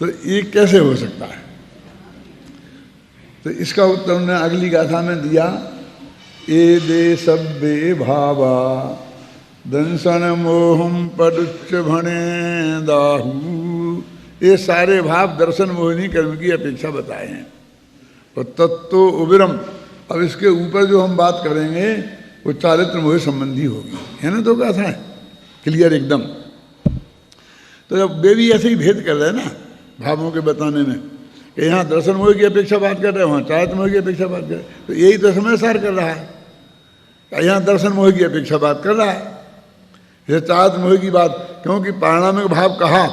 तो ये कैसे हो सकता है? तो इसका उत्तर उन्होंने अगली गाथा में दिया, ए दे सब्बे भावा दंसन मोहम पदुच्च भणे दाहू। ये सारे भाव दर्शन मोहिनी कर्म की अपेक्षा बताए हैं। और तत्तो उबिरम, अब इसके ऊपर जो हम बात करेंगे वो चारित्र मोह संबंधी होगी, है ना? तो गाथा है क्लियर एकदम। तो जब वे भी ऐसे ही भेद कर रहे हैं ना भावों के बताने में, कि यहाँ दर्शन मोह की अपेक्षा बात कर रहे हैं, वहाँ चारित्र मोह की अपेक्षा बात कर रहे हैं, तो यही तो समय सार कर रहा है। यहाँ दर्शन मोह की अपेक्षा बात कर रहा है, ये चारित्र मोह की बात, क्योंकि पारिणामिक भाव कहा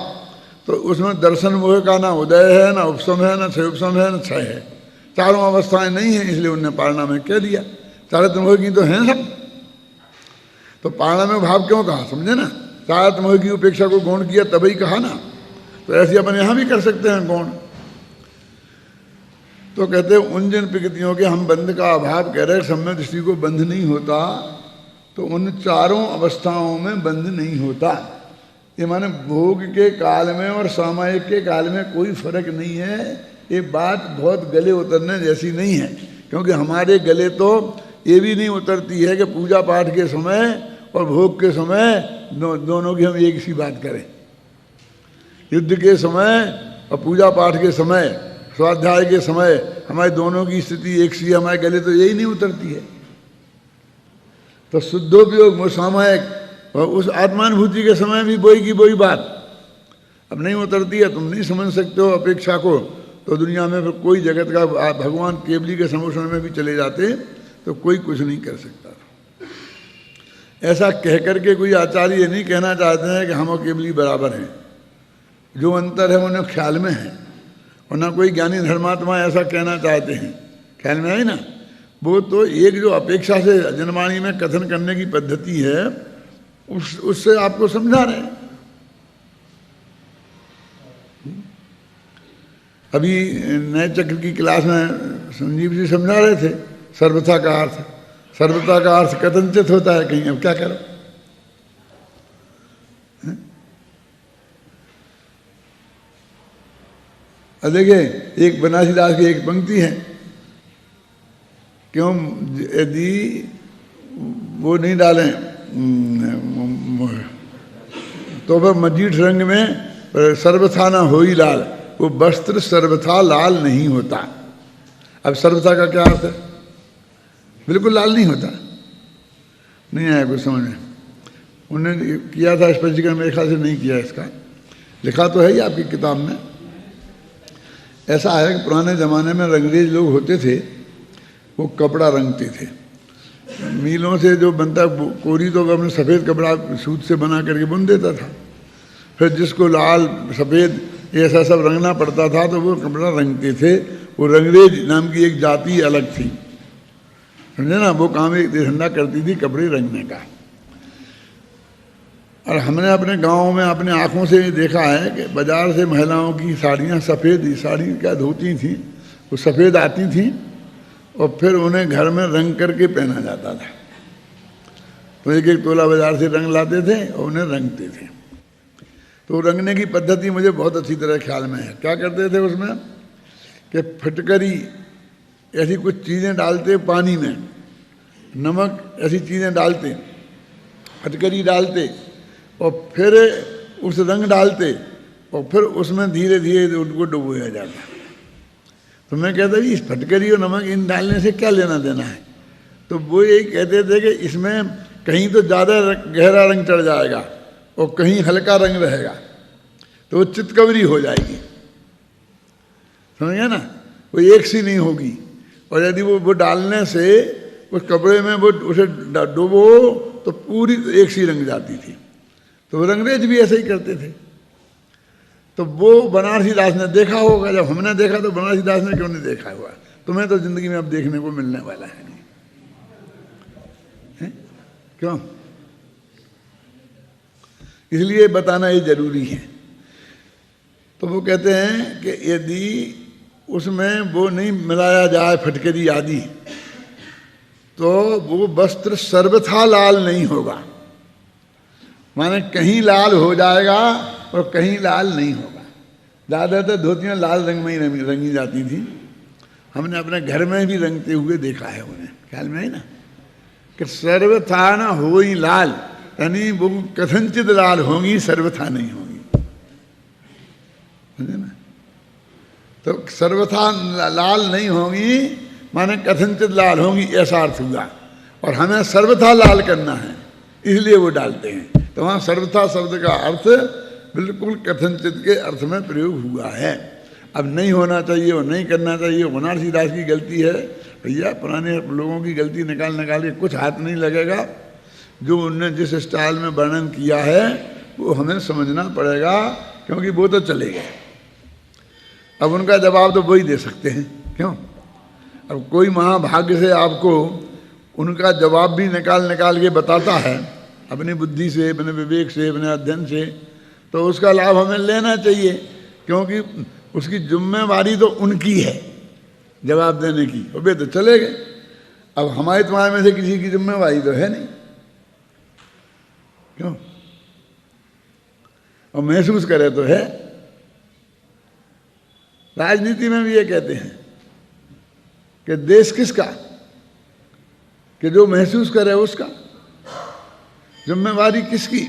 तो उसमें दर्शन मोह का ना उदय है, ना उपशम है, ना क्षय उपशम है, ना क्षय है, चारों अवस्थाएं नहीं है, इसलिए उन्होंने पारिणामिक कह दिया। चारित्र मोह की तो हैं सब, तो पारिणामिक भाव क्यों कहा, समझे ना? चारित्र मोह की उपेक्षा को गौण किया तभी कहा ना। तो ऐसे अपन यहाँ भी कर सकते हैं गौण। तो कहते हैं उन जिन प्रकृतियों के हम बंध का अभाव कह रहे, सम्यक दृष्टि को बंध नहीं होता, तो उन चारों अवस्थाओं में बंध नहीं होता। ये माने भोग के काल में और सामायिक के काल में कोई फर्क नहीं है। ये बात बहुत गले उतरने जैसी नहीं है, क्योंकि हमारे गले तो ये भी नहीं उतरती है कि पूजा पाठ के समय और भोग के समय दोनों की हम एक सी बात करें। युद्ध के समय और पूजा पाठ के समय, स्वाध्याय के समय हमारे दोनों की स्थिति एक सी, हमारे गले तो यही नहीं उतरती है। तो शुद्धोपयोग सामायिक और उस आत्मानुभूति के समय भी वही की वही बात अब नहीं उतरती है। तुम नहीं समझ सकते हो अपेक्षा को, तो दुनिया में फिर कोई जगत का, भगवान केवली के समोषण में भी चले जाते तो कोई कुछ नहीं कर सकता। ऐसा कह करके कोई आचार्य ये नहीं कहना चाहते हैं कि हम और केवली बराबर हैं। जो अंतर है उन्हें ख्याल में है, और ना कोई ज्ञानी धर्मात्मा ऐसा कहना चाहते हैं, ख्याल में है ना। वो तो एक जो अपेक्षा से जनवाणी में कथन करने की पद्धति है, उससे आपको समझा रहे हैं। अभी नए चक्र की क्लास में संजीव जी समझा रहे थे सर्वथा का अर्थ। सर्वथा का अर्थ कथनचित होता है कहीं, अब क्या करो। अब देखिए, एक बनारसी दास की एक पंक्ति है, क्यों यदि वो नहीं डालें तो वह मजीठ रंग में सर्वथा ना हो ही लाल, वो वस्त्र सर्वथा लाल नहीं होता। अब सर्वथा का क्या अर्थ है? बिल्कुल लाल नहीं होता। नहीं आया कुछ समझ में? उन्होंने किया था स्पष्टीकरण, मेरे ख्याल से नहीं किया इसका, लिखा तो है ही आपकी किताब में। ऐसा है कि पुराने ज़माने में अंग्रेज लोग होते थे, वो कपड़ा रंगते थे। मीलों से जो बनता कोरी तो अपने सफ़ेद कपड़ा सूत से बना करके बुन देता था। फिर जिसको लाल सफ़ेद ऐसा सब रंगना पड़ता था तो वो कपड़ा रंगते थे। वो रंगरेज नाम की एक जाति अलग थी, समझे ना। वो काम एक धंधा करती थी कपड़े रंगने का। और हमने अपने गाँव में अपने आँखों से देखा है कि बाज़ार से महिलाओं की साड़ियाँ सफ़ेद साड़ी क्या धोती थी, वो सफ़ेद आती थी और फिर उन्हें घर में रंग करके पहना जाता था। तो एक एक तोला बाज़ार से रंग लाते थे और उन्हें रंगते थे। तो रंगने की पद्धति मुझे बहुत अच्छी तरह ख्याल में है। क्या करते थे उसमें कि फटकरी ऐसी कुछ चीज़ें डालते पानी में, नमक ऐसी चीज़ें डालते, फटकरी डालते और फिर उस रंग डालते और फिर उसमें धीरे धीरे उनको डुबोया जाता। तो मैं कहता जी इस फटकरी और नमक इन डालने से क्या लेना देना है? तो वो यही कहते थे कि इसमें कहीं तो ज़्यादा गहरा रंग चढ़ जाएगा और कहीं हल्का रंग रहेगा, तो वो चितकबरी हो जाएगी, समझ गया ना। वो एक सी नहीं होगी। और यदि वो डालने से उस कपड़े में वो उसे डुबो तो पूरी एक सी रंग जाती थी। तो अंग्रेज भी ऐसे ही करते थे। तो वो बनारसी दास ने देखा होगा, जब हमने देखा तो बनारसी दास ने क्यों नहीं देखा हुआ? तुम्हें तो जिंदगी में अब देखने को मिलने वाला है नहीं है? क्यों? इसलिए बताना ये जरूरी है। तो वो कहते हैं कि यदि उसमें वो नहीं मिलाया जाए फटकरी आदि, तो वो वस्त्र सर्वथा लाल नहीं होगा। माने कहीं लाल हो जाएगा और कहीं लाल नहीं होगा। ज़्यादातर धोतियाँ लाल रंग में ही रंगी जाती थी। हमने अपने घर में भी रंगते हुए देखा है उन्हें, ख्याल में है ना, कि सर्वथा न हो ही लाल, यानी वो कथनचित लाल होंगी, सर्वथा नहीं होंगी, समझे ना। तो सर्वथा लाल नहीं होंगी माने कथनचित लाल होंगी, ऐसा अर्थ हुआ। और हमें सर्वथा लाल करना है, इसलिए वो डालते हैं। तो वहाँ सर्वथा शब्द का अर्थ बिल्कुल कथनचित के अर्थ में प्रयोग हुआ है। अब नहीं होना चाहिए और नहीं करना चाहिए, बनारसी दास की गलती है भैया, पुराने लोगों की गलती निकाल के कुछ हाथ नहीं लगेगा। जो उनने जिस स्टाइल में वर्णन किया है वो हमें समझना पड़ेगा, क्योंकि वो तो चले गए। अब उनका जवाब तो वही दे सकते हैं, क्यों। अब कोई महाभाग्य से आपको उनका जवाब भी निकाल के बताता है अपनी बुद्धि से, अपने विवेक से, अपने अध्ययन से, तो उसका लाभ हमें लेना चाहिए, क्योंकि उसकी जिम्मेवारी तो उनकी है जवाब देने की, और वे तो चले गए। अब हमारे तुम्हारे में से किसी की जिम्मेवारी तो है नहीं, क्यों। और महसूस करे तो है। राजनीति में भी ये कहते हैं कि देश किसका, कि जो महसूस करे उसका। जिम्मेवारी किसकी,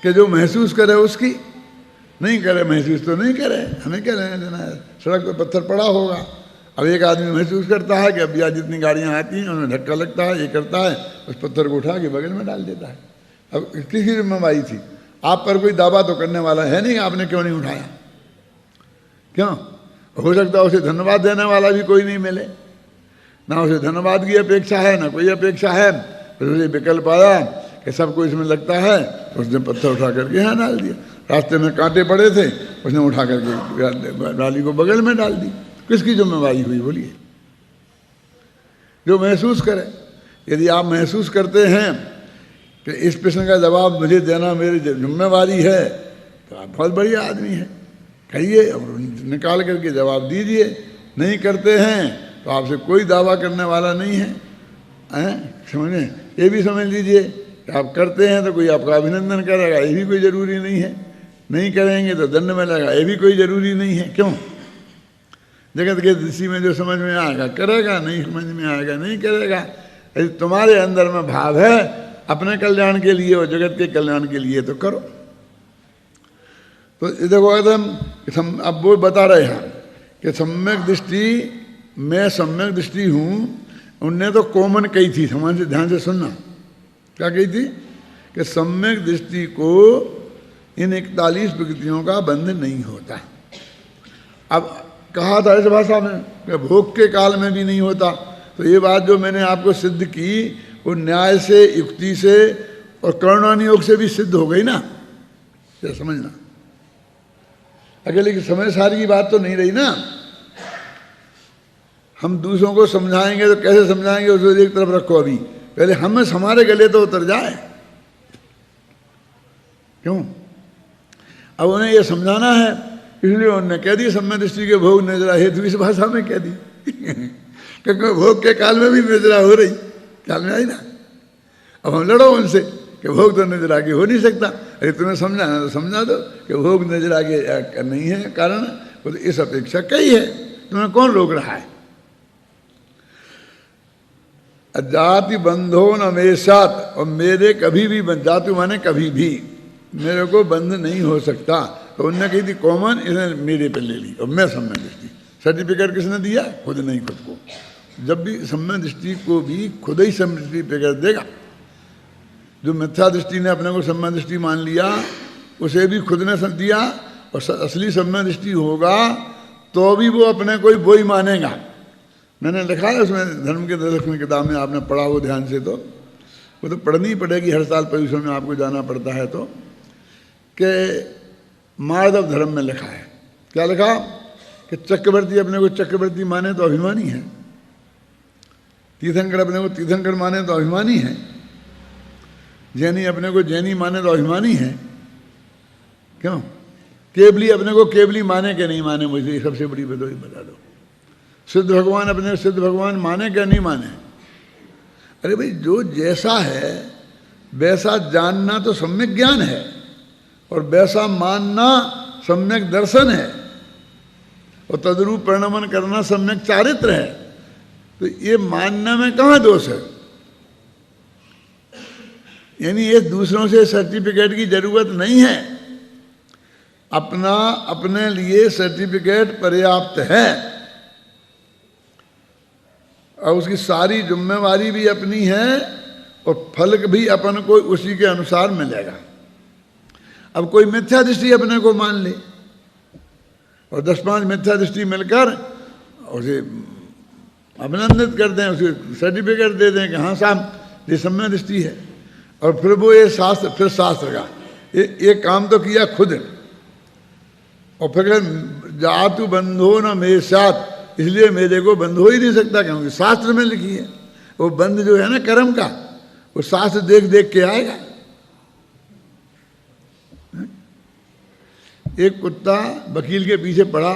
कि जो महसूस करे उसकी। नहीं करे महसूस तो नहीं करे, हमें क्या लेना देना है। सड़क पर पत्थर पड़ा होगा, अब एक आदमी महसूस करता है कि अब यहाँ जितनी गाड़ियाँ आती हैं उन्हें धक्का लगता है, ये करता है, उस पत्थर को उठा के बगल में डाल देता है। अब किसकी जिम्मेवारी थी। आप पर कोई दावा तो करने वाला है नहीं, आपने क्यों नहीं उठाया, क्यों। हो सकता है उसे धन्यवाद देने वाला भी कोई नहीं मिले, ना उसे धन्यवाद की अपेक्षा है ना कोई अपेक्षा है। फिर उसे विकल्प आया कि सबको इसमें लगता है, तो उसने पत्थर उठा करके यहाँ डाल दिया। रास्ते में कांटे पड़े थे, उसने उठा करके डाली को बगल में डाल दी। किसकी जिम्मेवारी हुई बोलिए। जो महसूस करे। यदि आप महसूस करते हैं कि इस प्रश्न का जवाब मुझे देना मेरी जिम्मेवारी है, तो आप बहुत बढ़िया आदमी हैं, कहिए और निकाल करके जवाब दीजिए। नहीं करते हैं तो आपसे कोई दावा करने वाला नहीं है, समझे। ये भी समझ लीजिए कि आप करते हैं तो कोई आपका अभिनंदन करेगा, ये भी कोई ज़रूरी नहीं है। नहीं करेंगे तो दंड मिलेगा, ये भी कोई ज़रूरी नहीं है, क्यों। जगत के दृष्टि में जो समझ में आएगा करेगा, नहीं समझ में आएगा नहीं करेगा। यदि तुम्हारे अंदर में भाव है अपने कल्याण के लिए और जगत के कल्याण के लिए तो करो। तो देखो एकदम अब वो बता रहे हैं कि सम्यक दृष्टि, मैं सम्यक दृष्टि हूँ। उनने तो कॉमन कही थी, समझ से ध्यान से सुनना। क्या कही थी कि सम्यक दृष्टि को इन 41 प्रकृतियों का बंध नहीं होता। अब कहा था इस भाषा में कि भोग के काल में भी नहीं होता। तो ये बात जो मैंने आपको सिद्ध की वो न्याय से, युक्ति से और कर्णानुयोग से भी सिद्ध हो गई ना, क्या समझना। अकेले की समय सारी की बात तो नहीं रही ना। हम दूसरों को समझाएंगे तो कैसे समझाएंगे, उसको एक तरफ रखो। अभी पहले हमें हमारे गले तो उतर जाए, क्यों। अब उन्हें यह समझाना है, इसलिए उन्होंने कह दी सम्यक दृष्टि के भोग निर्जरा हेतु इस भाषा में कह दी क्योंकि भोग के काल में भी निर्जरा हो रही, ख्याल में आई ना। अब हम लड़ो उनसे कि भोग तो निर्जरा के हो नहीं सकता। अरे तुम्हें समझाना तो समझा दो कि भोग निर्जरा के नहीं है कारण, वो तो इस अपेक्षा कई है, तुम्हें कौन रोक रहा है। जाति बंधो न मेरे साथ, और मेरे कभी भी जाति माने कभी भी मेरे को बंध नहीं हो सकता। तो उनने कही थी कॉमन, इसने मेरे पे ले ली और मैं सम्यक दृष्टि। सर्टिफिकेट किसने दिया, खुद नहीं, खुद को। जब भी सम्यक दृष्टि को भी खुद ही सर्टिफिकेट देगा। जो मिथ्या दृष्टि ने अपने को सम्यक दृष्टि मान लिया उसे भी खुद ने दिया, और असली सम्यक दृष्टि होगा तो भी वो अपने को ही वो ही मानेगा। मैंने लिखा है उसमें धर्म के दर्शक में किताब में, आपने पढ़ा हो ध्यान से तो, वो तो पढ़नी पड़ेगी, हर साल पर्यूषण में आपको जाना पड़ता है। तो कि माधव धर्म में लिखा है, क्या लिखा कि चक्रवर्ती अपने को चक्रवर्ती माने तो अभिमानी है, तीर्थंकर अपने को तीर्थंकर माने तो अभिमानी है, जैनी अपने को जैनी माने तो अभिमानी है, क्यों। केवली अपने को केवली माने के नहीं माने, मुझे सबसे बड़ी बात बता दो। सिद्ध भगवान अपने को सिद्ध भगवान माने क्या नहीं माने। अरे भाई जो जैसा है वैसा जानना तो सम्यक ज्ञान है, और वैसा मानना सम्यक दर्शन है, और तद्रूप परिणमन करना सम्यक चारित्र है। तो ये मानने में कहाँ दोष है? यानी ये दूसरों से सर्टिफिकेट की जरूरत नहीं है, अपना अपने लिए सर्टिफिकेट पर्याप्त है, और उसकी सारी जिम्मेवारी भी अपनी है, और फल भी अपन को उसी के अनुसार मिलेगा। अब कोई मिथ्या दृष्टि अपने को मान ले, और 10-5 मिथ्या दृष्टि मिलकर उसे अभिनंदित कर दें, उसे सर्टिफिकेट दे दें कि हाँ साहब ये सम्यक दृष्टि है, और फिर वो ये शास्त्र, फिर शास्त्र का ये काम तो किया खुद, और फिर जातु बंधो न मेरे साथ, इसलिए मेरे को बंध हो ही नहीं सकता, क्योंकि शास्त्र में लिखी है। वो बंध जो है ना कर्म का, वो शास्त्र देख देख के आएगा। एक कुत्ता वकील के पीछे पड़ा,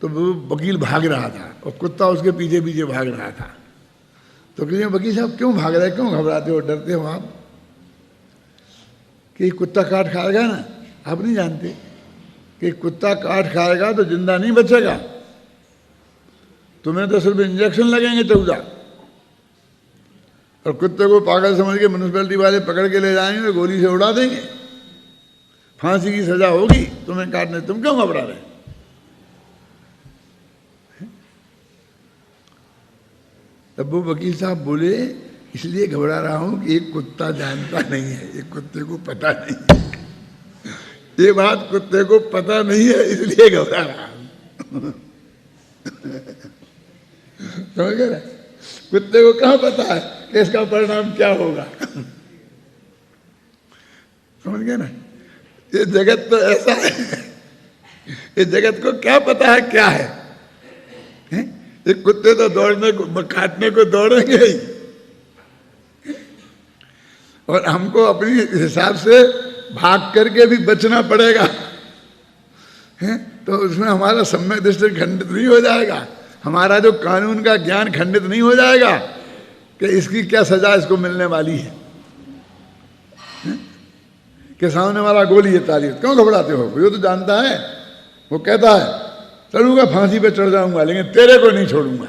तो वो वकील भाग रहा था और कुत्ता उसके पीछे पीछे भाग रहा था। तो कहिए वकील साहब क्यों भाग रहे, क्यों घबराते हो, डरते हो आप कि कुत्ता काट खाएगा ना? आप नहीं जानते कि कुत्ता काट खाएगा तो जिंदा नहीं बचेगा, तुम्हें तो सिर्फ इंजेक्शन लगेंगे 14, और कुत्ते को पागल समझ के म्यूनिसिपैलिटी वाले पकड़ के ले जाएंगे, गोली से उड़ा देंगे, फांसी की सजा होगी तुम्हें काटने, तुम क्यों घबरा रहे? तब वो वकील साहब बोले इसलिए घबरा रहा हूं कि एक कुत्ता जानता नहीं है, एक कुत्ते को पता नहीं है, ये बात कुत्ते को पता नहीं है, इसलिए घबरा रहा हूं। समझ गए? कुत्ते को कहाँ पता है कि इसका परिणाम क्या होगा? समझ गए ना? ये जगत तो ऐसा है, ये जगत को क्या पता है क्या है? ये कुत्ते तो दौड़ने को, काटने को दौड़ेंगे ही, और हमको अपनी हिसाब से भाग करके भी बचना पड़ेगा, तो उसमें हमारा सम्यक दृष्टि खंडित नहीं हो जाएगा, हमारा जो कानून का ज्ञान खंडित नहीं हो जाएगा कि इसकी क्या सजा इसको मिलने वाली है, कि सामने वाला गोली है ताली, क्यों घबराते हो? वो तो जानता है, वो कहता है चलूंगा फांसी पे चढ़ जाऊंगा लेकिन तेरे को नहीं छोड़ूंगा,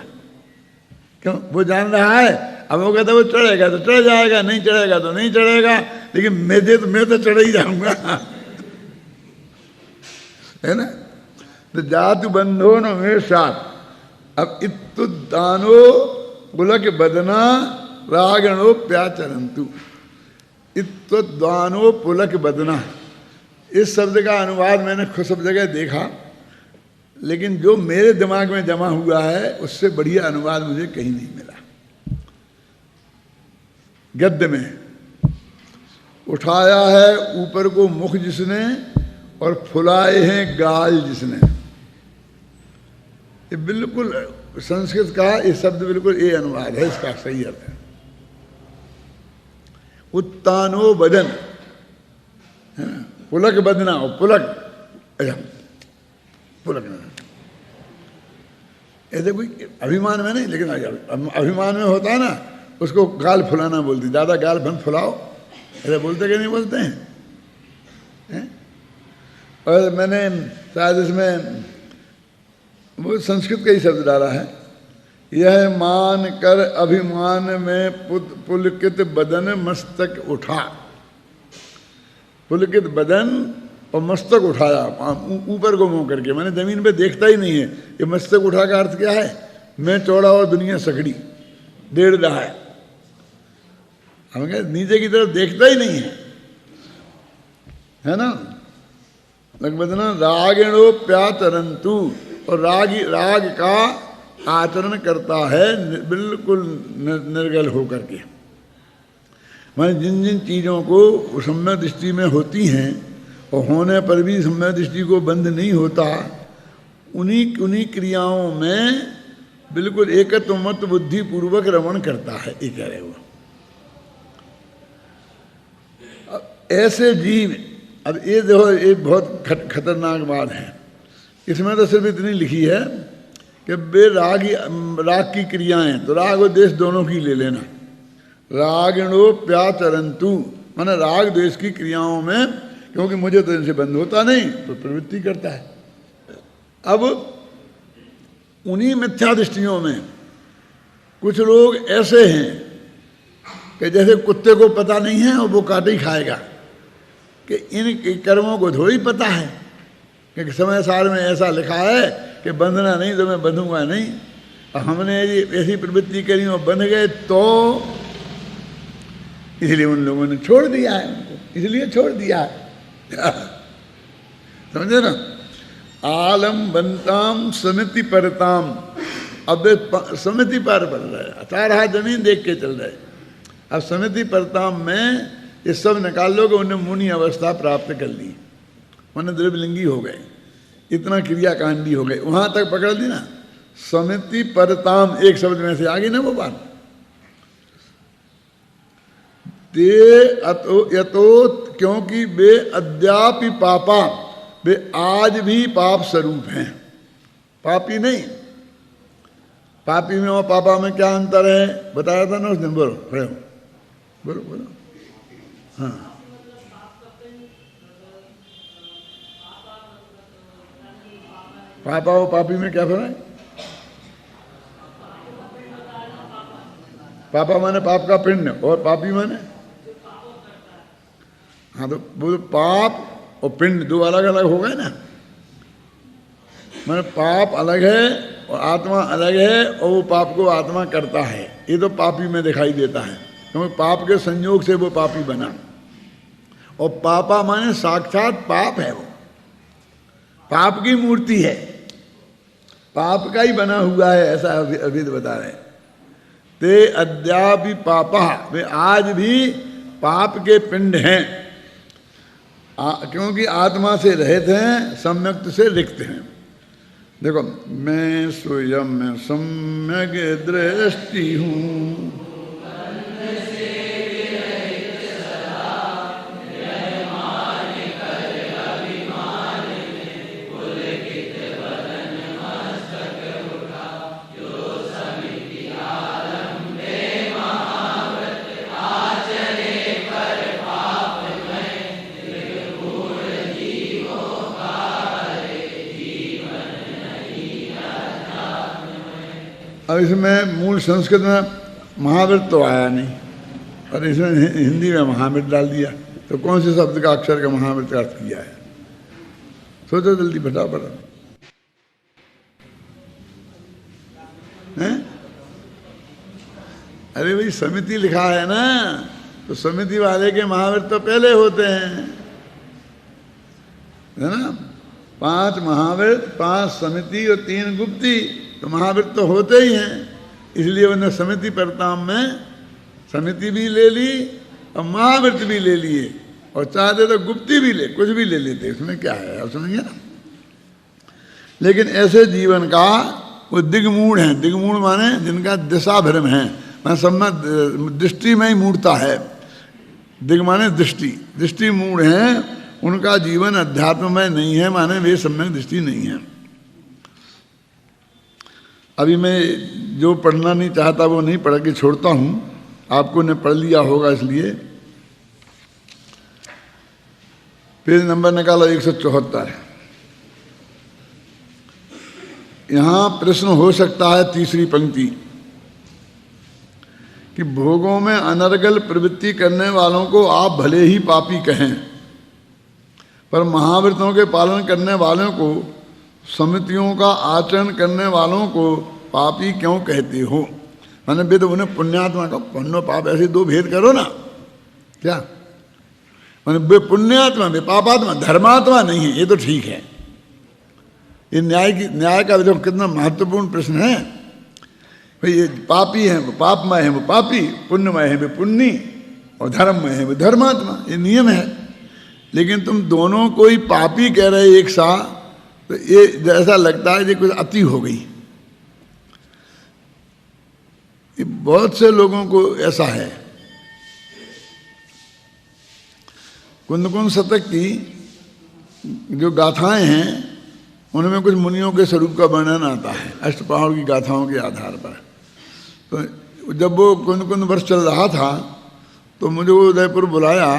क्यों? वो जान रहा है। अब वो कहता है वो चढ़ेगा तो चढ़ जाएगा, नहीं चढ़ेगा तो नहीं चढ़ेगा, लेकिन मैं तो चढ़ ही जाऊंगा, है ना? तो जातु बंधो न मेरे साथ। अब इत्तुदानो पुलक बदना रागणो प्याचरंतु। इत्तुदानो पुलक बदना, इस शब्द का अनुवाद मैंने खुद सब जगह देखा, लेकिन जो मेरे दिमाग में जमा हुआ है उससे बढ़िया अनुवाद मुझे कहीं नहीं मिला। गद्य में उठाया है ऊपर को मुख जिसने, और फुलाए हैं गाल जिसने। ये बिल्कुल संस्कृत का ये शब्द बिल्कुल ये अनुवाद है, इसका सही अर्थ है। उत्तानो बदन, पुलक बदना, और पुलक ऐसे कोई अभिमान में नहीं, लेकिन अभिमान में होता है ना, उसको गाल फुलाना बोलती, ज़्यादा गाल बन फुलाओ, ऐसे बोलते कि नहीं बोलते हैं? और मैंने शायद इसमें वो संस्कृत का ही शब्द डाला है, यह मान कर अभिमान में पुलकित बदन मस्तक उठा। पुलकित बदन और मस्तक उठाया, ऊपर को मुंह करके, मैंने जमीन पे देखता ही नहीं है। ये मस्तक उठा का अर्थ क्या है? मैं चौड़ा और दुनिया सकड़ी, डेढ़ रहा है, हम कहे नीचे की तरफ देखता ही नहीं है ना? लगभग रागिणो प्याचरंतु, और राग का आचरण करता है बिल्कुल निर्गल होकर के। मैंने जिन जिन चीज़ों को सम्यक दृष्टि में होती हैं और होने पर भी सम्यक दृष्टि को बंद नहीं होता, उन्हीं क्रियाओं में बिल्कुल एकत्व मत बुद्धि पूर्वक रमण करता है, ये कह रहे वो। ऐसे जीव, अब ये देखो, ये बहुत खतरनाक बात है। इसमें तो सिर्फ इतनी लिखी है कि बे राग की क्रियाएं, तो राग और द्वेष दोनों की ले लेना। रागिणो प्याचरंतु, माने राग द्वेष की क्रियाओं में कि क्योंकि मुझे तो इनसे बंद होता नहीं, तो प्रवृत्ति करता है। अब उन्हीं मिथ्या दृष्टियों में कुछ लोग ऐसे हैं कि जैसे कुत्ते को पता नहीं है और वो काटे ही खाएगा, कि इन कर्मों को थोड़ी पता है कि समय सार में ऐसा लिखा है कि बंधना नहीं तो मैं बंधूंगा नहीं। और हमने ये ऐसी प्रवृत्ति करी और बंध गए तो इसलिए उन लोगों ने छोड़ दिया है, उनको इसलिए छोड़ दिया है। समझे ना? आलम बनताम समिति परताम। अब समिति पर बन रहा है, 4 हाथ जमीन देख के चल रहे। अब समिति परताम में ये सब निकाल लोगे, उन्हें मुनि अवस्था प्राप्त कर ली, उन्हें द्रव्यलिंगी हो गए, इतना क्रियाकांडी हो गए। वहां तक पकड़ ली ना, समिति परताम एक शब्द में से आ गई ना वो बात। ते यतो क्योंकि वे अद्यापि पापा, वे आज भी पाप स्वरूप हैं, पापी नहीं। पापी में और पापा में क्या अंतर है बताया था ना उस दिन। बोलो खड़े हो, बोलो बोलो। हाँ, पापा और पापी में क्या फर्क है? पापा माने पाप का पिंड और पापी माने, हाँ तो वो पाप और पिंड दो अलग अलग हो गए ना। मैंने पाप अलग है और आत्मा अलग है, और वो पाप को आत्मा करता है, ये तो पापी में दिखाई देता है, क्योंकि पाप के संयोग से वो पापी बना। और पापा माने साक्षात पाप है, वो पाप की मूर्ति है, पाप का ही बना हुआ है, ऐसा अभी बता रहे हैं। ते अद्यापि पापा, वे आज भी पाप के पिंड हैं, क्योंकि आत्मा से रहित हैं, सम्यक्त से रिक्त हैं। देखो, मैं स्वयं सम्यक दृष्टि हूँ, अब इसमें मूल संस्कृत में महावृत तो आया नहीं, और इसमें हिंदी में महावृत डाल दिया, तो कौन से शब्द का अक्षर का महावृत का अर्थ किया है? सोचो जल्दी, फटाफट। हैं? अरे भाई समिति लिखा है ना, तो समिति वाले के महावृत तो पहले होते हैं, है ना? 5 महावृत, 5 समिति और 3 गुप्ती, तो महावृत तो होते ही हैं। इसलिए उन्होंने समिति परताम में समिति भी ले ली और महावृत भी ले लिए, और चाहते तो गुप्ती भी ले, कुछ भी ले लेते, इसमें क्या है, आप समझिए ना। लेकिन ऐसे जीवन का वो दिग्मूढ़ हैं, दिग्मूढ़ माने जिनका दिशा भ्रम है, मैं सब में दृष्टि में ही मूढ़ता है। दिग माने दृष्टि, दृष्टि मूढ़ है, उनका जीवन अध्यात्म में नहीं है, माने वे सम्यक दृष्टि नहीं है। अभी मैं जो पढ़ना नहीं चाहता वो नहीं पढ़ के छोड़ता हूँ, आपको ने पढ़ लिया होगा, इसलिए पेज नंबर निकालो 174। यहाँ प्रश्न हो सकता है, तीसरी पंक्ति, कि भोगों में अनर्गल प्रवृत्ति करने वालों को आप भले ही पापी कहें, पर महाव्रतों के पालन करने वालों को, समितियों का आचरण करने वालों को पापी क्यों कहते हो? मैंने भी तो उन्हें पुण्यात्मा का, पुण्य पाप ऐसे दो भेद करो ना, क्या मैंने वे पुण्यात्मा वे पापात्मा, धर्मात्मा नहीं है, ये तो ठीक है। ये न्याय का जो कितना महत्वपूर्ण प्रश्न है भाई। ये पापी हैं वो पापमय है वो पापी, पुण्यमय है वे पुण्य, और धर्ममय है वो धर्मात्मा, ये नियम है। लेकिन तुम दोनों को ही पापी कह रहे एक साथ, तो ये जैसा लगता है ये कुछ अति हो गई। ये बहुत से लोगों को ऐसा है। कुंद शतक की जो गाथाएं हैं उनमें कुछ मुनियों के स्वरूप का वर्णन आता है अष्टपहाड़ की गाथाओं के आधार पर। तो जब वो कुंद वर्ष चल रहा था तो मुझे वो उदयपुर बुलाया,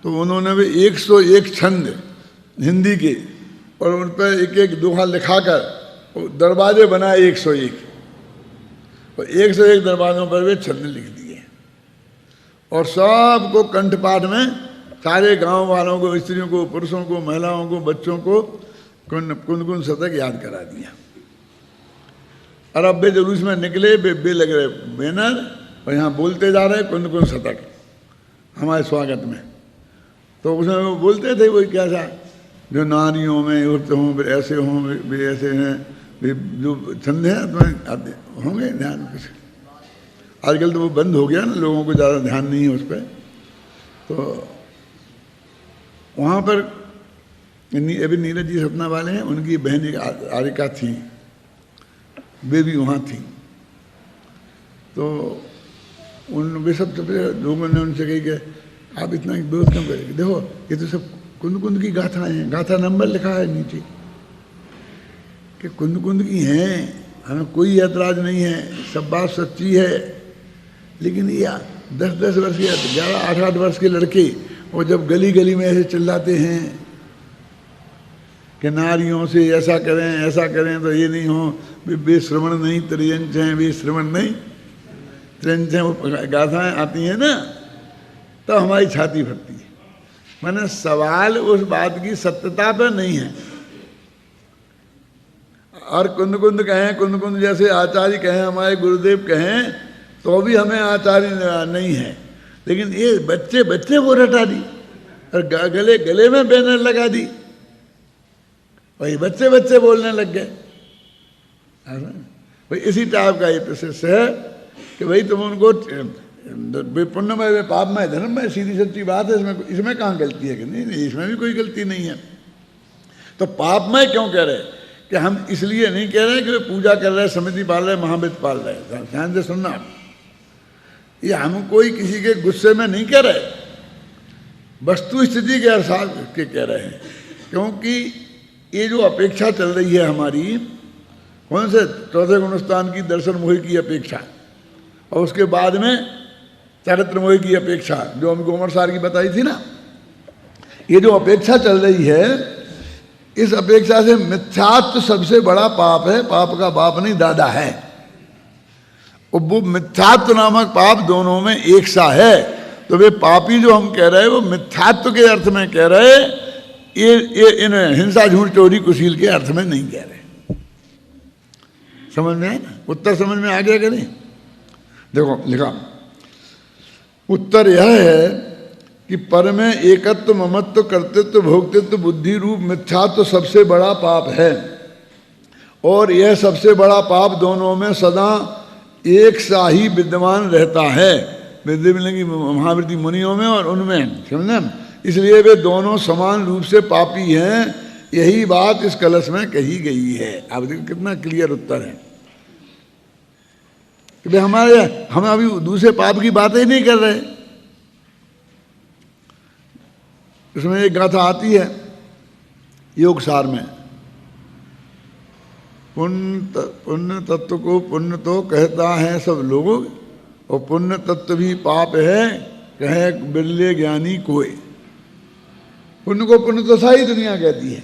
तो उन्होंने भी 101 छंद हिंदी के और उन पर एक एक दोहा लिखाकर दरवाजे बनाए 101, और 101 दरवाजों पर वे छंद लिख दिए और सबको कंठपाठ में, सारे गांव वालों को, स्त्रियों को, पुरुषों को, महिलाओं को, बच्चों को कुन शतक याद करा दिया। और अब वे जुलूस में निकले, बे लग रहे बैनर और यहाँ बोलते जा रहे कुन शतक हमारे स्वागत में। तो उसमें वो बोलते थे वही क्या था, जो नारियों में उर्त हों, वे ऐसे हों, वे ऐसे हैं, वे जो छंद हैं तुम्हें आते होंगे ध्यान कुछ। आजकल तो वो बंद हो गया ना, लोगों को ज़्यादा ध्यान नहीं है उस पर। तो वहाँ पर अभी नीरज जी सतना वाले हैं, उनकी बहन एक आरिका थी, वे भी वहाँ थी। तो वे सब लोगों ने उनसे कही कि आप इतना विरोध क्यों करेंगे, देखो ये तो सब कुंद की गाथाएं हैं, गाथा नंबर लिखा है नीचे कि कुंद की हैं, हमें कोई ऐतराज नहीं है, सब बात सच्ची है। लेकिन ये 10-10 वर्ष के, 11-8 वर्ष के लड़के वो जब गली गली में ऐसे चिल्लाते हैं कि नारियों से ऐसा करें तो ये नहीं हो, वे श्रवण नहीं त्रियंच हैं, वे श्रवण नहीं त्रियंच हैं, वो गाथाएं आती हैं ना, तो हमारी छाती फटती है। मैंने सवाल उस बात की सत्यता पर नहीं है। और कुंद कहें, कुंद जैसे आचार्य कहें, हमारे गुरुदेव कहें, तो भी हमें आचार्य नहीं है। लेकिन ये बच्चे वो रटा दी और गले में बैनर लगा दी, वही बच्चे बोलने लग गए। भाई इसी टाइप का ये प्रोसेस है कि भाई तुम उनको पुण्यमय वे पापमय धर्ममय, सीधी सच्ची बात है, इसमें कहाँ गलती है कि नहीं, इसमें भी कोई गलती नहीं है। तो पापमय क्यों कह रहे कि हम इसलिए नहीं कह रहे कि वे पूजा कर रहे, समिति पाल रहे, महाविद पाल रहे। ध्यान से सुनना, ये हम कोई किसी के गुस्से में नहीं कह रहे, वस्तु स्थिति के अर्थात के कह रहे हैं। क्योंकि ये जो अपेक्षा चल रही है हमारी, कौन से चौथे गुणस्थान की, दर्शन मोहि की अपेक्षा, और उसके बाद में चरित्र मोहि की अपेक्षा, जो हमको उमर सार की बताई थी ना, ये जो अपेक्षा चल रही है, इस अपेक्षा से मिथ्यात्व सबसे बड़ा पाप है, पाप का बाप नहीं दादा है। और वो मिथ्यात्व नामक पाप दोनों में एक सा है। तो वे पापी जो हम कह रहे हैं वो मिथ्यात्व के अर्थ में कह रहे, ये इन हिंसा झूठ चोरी कुशील के अर्थ में नहीं कह रहे। समझ में आया ना? उत्तर समझ में आ गया कि नहीं? देखो लिखा, उत्तर यह है कि पर में एकत्व, ममत्व, कर्तृत्व, भोक्तृत्व, बुद्धि रूप मिथ्यात्व सबसे बड़ा पाप है। और यह सबसे बड़ा पाप दोनों में सदा एक सा ही विद्यमान रहता है, विद्या मिलेंगी महावृत्ति मुनियों में और उनमें, समझे? इसलिए वे दोनों समान रूप से पापी हैं। यही बात इस कलश में कही गई है। अब देखो कितना क्लियर उत्तर है कि हम अभी दूसरे पाप की बात ही नहीं कर रहे। इसमें एक गाथा आती है योग सार में, पुण्य तत्व को पुण्य तो कहता है सब लोगों, और पुण्य तत्व भी पाप है कहे बिरले ज्ञानी कोई। पुण्य को पुण्य तो सारी दुनिया कहती है,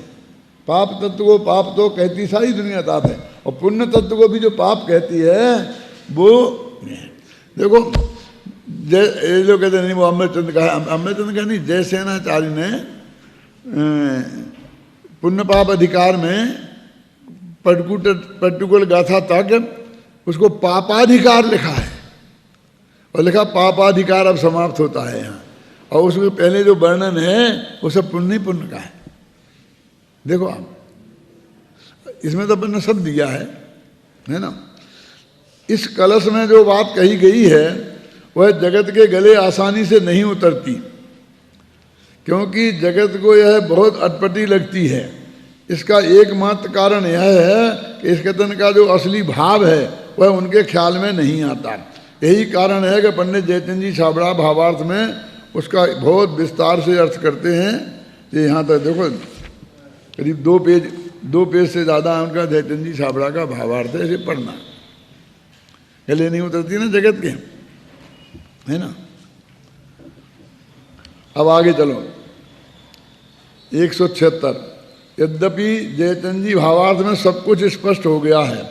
पाप तत्व को पाप तो कहती सारी दुनिया ताप है, और पुण्य तत्व को भी जो पाप कहती है वो देखो, ये जो कहते नहीं वो अमृतचंद का है, अमृतचंद का नहीं, जयसेनाचार्य ने पुण्य पाप अधिकार में पर्टिकुलर गाथा तक उसको पापाधिकार लिखा है, और लिखा पापाधिकार अब समाप्त होता है यहाँ, और उसमें पहले जो वर्णन है वो सब पुण्य का है। देखो आप, इसमें तो अपन ने सब दिया है ना। इस कलश में जो बात कही गई है वह जगत के गले आसानी से नहीं उतरती, क्योंकि जगत को यह बहुत अटपटी लगती है। इसका एकमात्र कारण यह है कि इस कथन का जो असली भाव है वह उनके ख्याल में नहीं आता। यही कारण है कि पंडित जयचंद जी छाबड़ा भावार्थ में उसका बहुत विस्तार से अर्थ करते हैं। ये यहाँ तक देखो, करीब 2 पेज से ज़्यादा उनका जयचंद जी छाबड़ा का भावार्थ है, इसे पढ़ना। गले नहीं उतरती ना जगत के, है ना। अब आगे चलो 176। यद्यपि जयचंद जी भावार्थ में सब कुछ स्पष्ट हो गया है,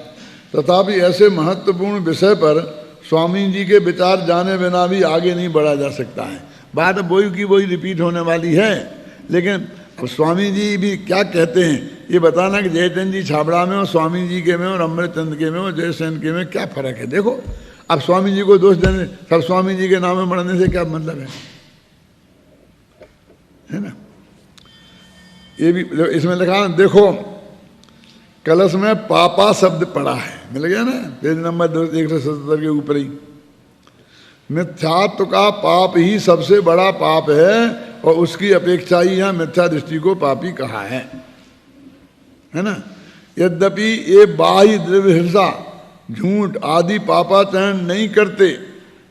तथापि ऐसे महत्वपूर्ण विषय पर स्वामी जी के विचार जाने बिना भी आगे नहीं बढ़ा जा सकता है। बात वही की वही रिपीट होने वाली है, लेकिन स्वामी जी भी क्या कहते हैं ये बताना कि जयचंद जी छाबड़ा में और स्वामी जी के में और अमृतचंद के में और जयसेन के में क्या फर्क है। देखो अब स्वामी जी को दोष देने, सब स्वामी जी के नाम में बढ़ने से क्या मतलब है ना। ये भी इसमें लिखा देखो, कलश में पापा शब्द पड़ा है, मिल गया ना, पेज नंबर 177 के ऊपर ही। मिथ्यात्व का पाप ही सबसे बड़ा पाप है और उसकी अपेक्षा ही यहाँ मिथ्या दृष्टि को पापी कहा है ना। यद्यपि ये बाह्य द्रव्य हिंसा, झूठ आदि पापाचरण नहीं करते,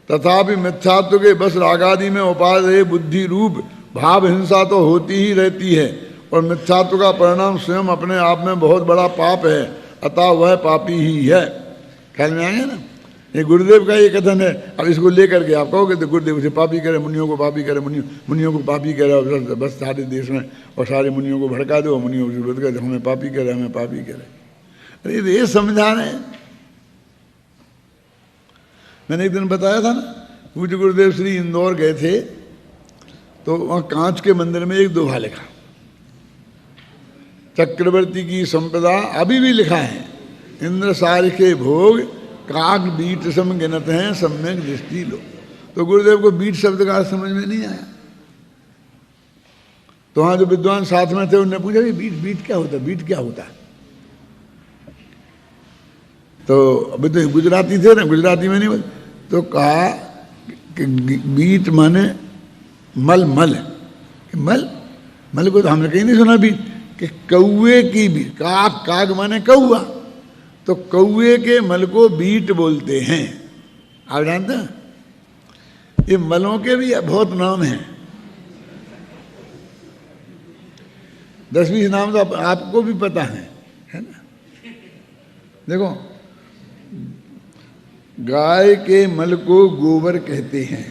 तथापि मिथ्यात्व के बस रागादि में उपादेय बुद्धि रूप भाव हिंसा तो होती ही रहती है और मिथ्यात्व का परिणाम स्वयं अपने आप में बहुत बड़ा पाप है, अतः वह पापी ही है। ख्याल में आएगा ना, ये गुरुदेव का ये कथन है। अब इसको लेकर के आप कहोगे तो गुरुदेव उसे पापी करे, मुनियों को पापी करे, मुनियों को पापी करे, बस सारे देश में और सारे मुनियों को भड़का दो, मुनियों को विरोध करे, हमें पापी करे, हमें पापी करे। अरे ये समझा रहे हैं। मैंने एक दिन बताया था ना, पूज्य गुरुदेव श्री इंदौर गए थे तो वहाँ कांच के मंदिर में एक दोहा लिखा, चक्रवर्ती की संपदा अभी भी लिखा है, इंद्र सार के भोग काग बीट सम गिनत हैं सम्यक दृष्टि लो। तो गुरुदेव को बीट शब्द का समझ में नहीं आया। तो वहां जो विद्वान साथ में थे उन्होंने पूछा कि बीट क्या होता, बीट क्या होता। तो अभी तो गुजराती थे ना, गुजराती में नहीं, तो कहा कि बीट माने मल, मल मल मल को तो हमने कहीं नहीं सुना बीट, कि कौए की बीट, काग, काग माने कौआ, तो कौए के मल को बीट बोलते हैं। आप जानते हैं ये मलों के भी बहुत नाम हैं, 10-20 नाम तो आपको भी पता है ना। देखो, गाय के मल को गोबर कहते हैं,